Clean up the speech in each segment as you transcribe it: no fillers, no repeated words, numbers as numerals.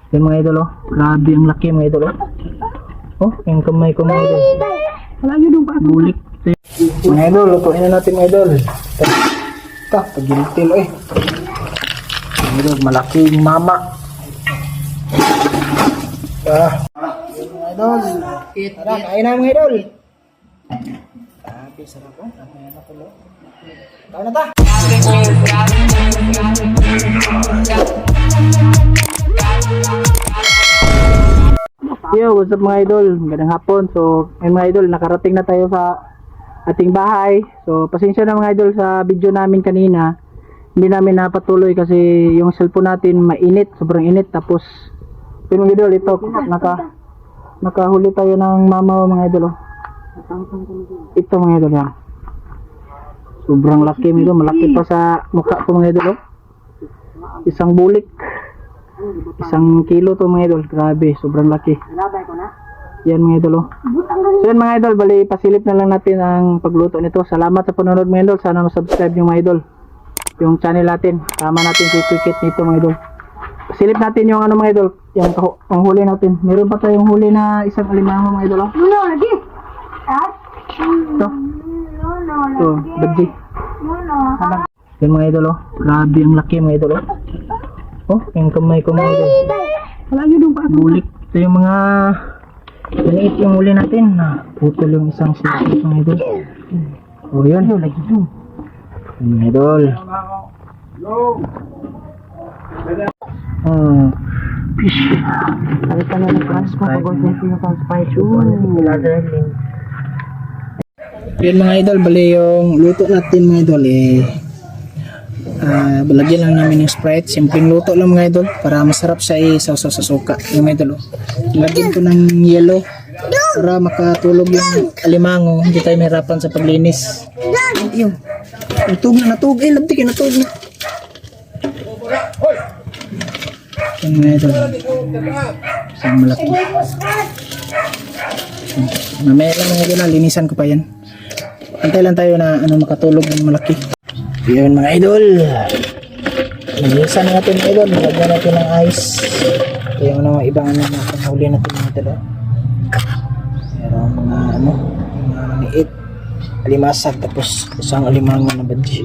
Yan mga idol oh. Grabe ang laki mga idol oh. Oh, yung kamay ko mga idol. Wala nyo doon pa. Bulik. Mga idol, lutuin na natin mga idol. Ito, pagiltil eh. Mga idol, malaking mama. Mga idol. Tara, kain na mga idol. Grabe, sarap oh. Ayan na tulo. Kain na ta. Yo, what's up mga idol? Magandang hapon. So, mga idol, nakarating na tayo sa ating bahay. So, pasensya na mga idol sa video namin kanina. Hindi namin napatuloy kasi yung cellphone natin mainit, sobrang init. Tapos, mga idol, ito, nakahuli tayo ng mama mga idol. Oh. Ito mga idol yan. Sobrang laki mga idol, malaki pa sa mukha ko mga idol. Oh. Isang bulik. 1 kilo to mga idol, grabe, sobrang laki. Yan mga idol oh. So yan mga idol, bali pasilip na lang natin ang pagluto nito. Salamat sa panonood mga idol, sana ma-subscribe nyo mga idol yung channel natin, tama natin si Quick nito mga idol. Pasilip natin yung ano mga idol, yung panghuli natin. Meron pa tayong huli na isang alimango mga idol oh. Ano lagi? Ito, badji. Yan mga idol oh, grabe ang laki mga idol oh. Oh, yung kamay ko mga idol. Wala nyo doon pa. Bulik. Ito yung mga maliit yung huli natin. Putol yung isang sipit mga idol. Oh, yun. Lagi ito. Mga idol. Fish. Alita na ng transport. Pag-order ko yung pang-spice. Yun mga idol, bali yung luto natin mga idol balagyan lang namin yung Sprite, simpleng luto lang mga idol para masarap siya sausaw sa suka yung mga idol. Lagyan ko ng yellow para makatulog yung alimango, hindi tayo mahirapan sa paglinis. Yun, natug na, labdi kayo, natug na yung mga idol, isang malaki. Mamaya lang mga idol, linisan ko pa yan. Antay lang tayo na makatulog ng malaki. Yun mga idol, nalisan natin mga idol, nilagyan natin ng ice. Ito yung mga ibang panghuli natin mga idol. Meron mga mga maliit, alimasag, tapos isang alimango na badji.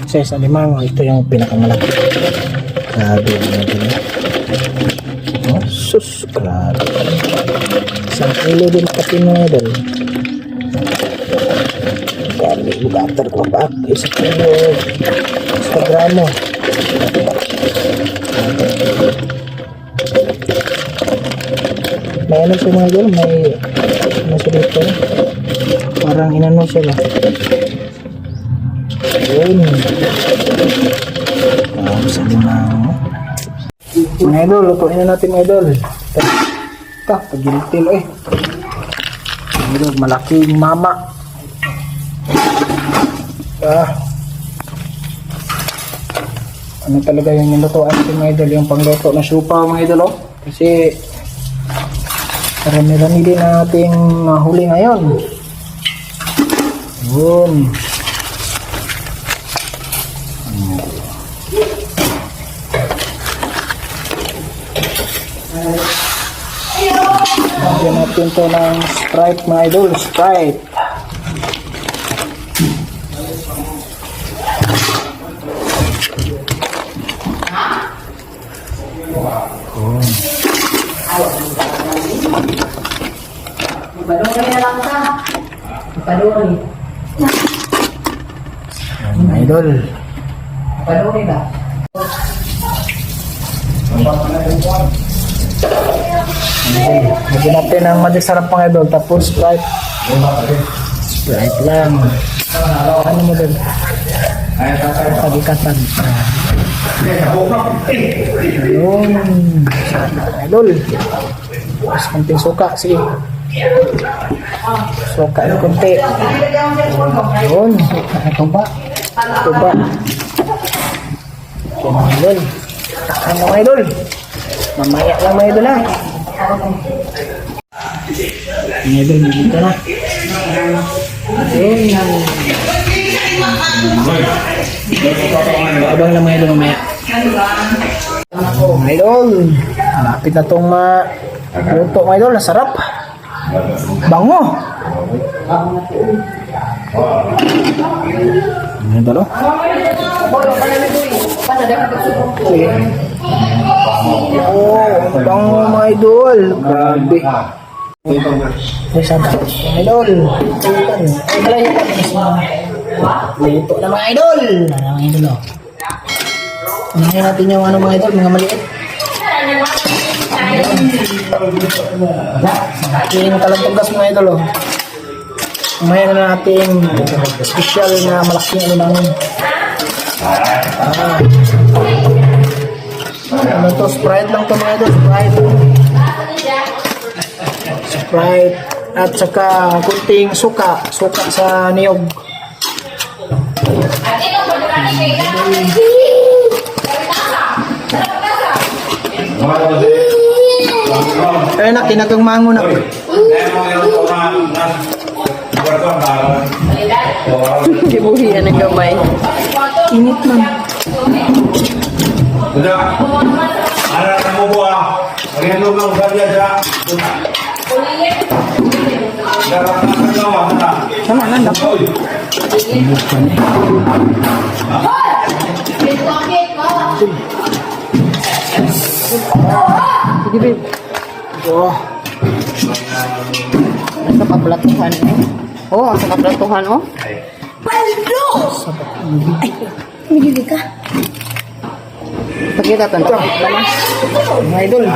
Sa isang alimango, ito yung pinakamalaki. Grabe mga idol. Oh, sus, grabe. Isang kilo din kapin mga idol. Grabe, bugatar ko pa. Isa kilo, 1 gramo. May ano siya mga idol, may ano siya dito. Parang inano siya ba? Yun. Sa limang. Mga idol, lutuin na natin mga idol. Ito, pagiltil eh. Mga idol, malaking mama. Ano talaga yung nilutuan natin mga idol, yung pangluto na supa mga idol oh. Kasi marami-rami din nating huli ngayon. Yun. Lagyan natin to ng Sprite mga idol, Sprite. Idol. Paluri ba? Lagyan natin ang masarap pang idol, tapos Sprite. Sprite lang. Ano mo din? Pagikatan. Ayun. Idol. Tapos konting suka. Sige. Suka na konti. Ayun. Tuba. Tuba. Idol. Takpan na mga idol. Mamaya lang mga idol ha. Mga idol, dito na. Ayun. Abang lang mga idol mamaya. Mga idol, malapit na itong luto mga idol, nasarap. Bango. Ano ito, no? Bango mga idol. Grabe. Ay, sana. Mga idol. Ay, pala yun. Luto na mga idol. Ano mga idol, oh. Unahin natin yung mga idol, mga maliit. Ating kalantong gas mga idol, oh. Umahin na natin special na malaking ano namin. Ano to, Sprite lang to mga idol, Sprite at saka kunting suka sa niyog. Kaya na, kinagang mango na. Dibuhian ng gamay. Init man. Anak mo po Ayan mo lang bagya siya. Sama na, dako. Sige, babe. Oh. Sa kaplatuhan eh. Oh, sa kaplatuhan oh. Palo! Ay, nagigil ka. Pagkita ito, Mga idol. Mga idol.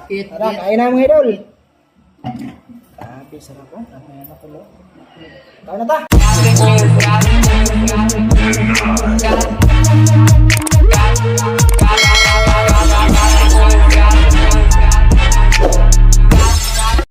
Tara, kain na mga idol. Grabe, sarap po. Mamaya na tulo. Kain na ta.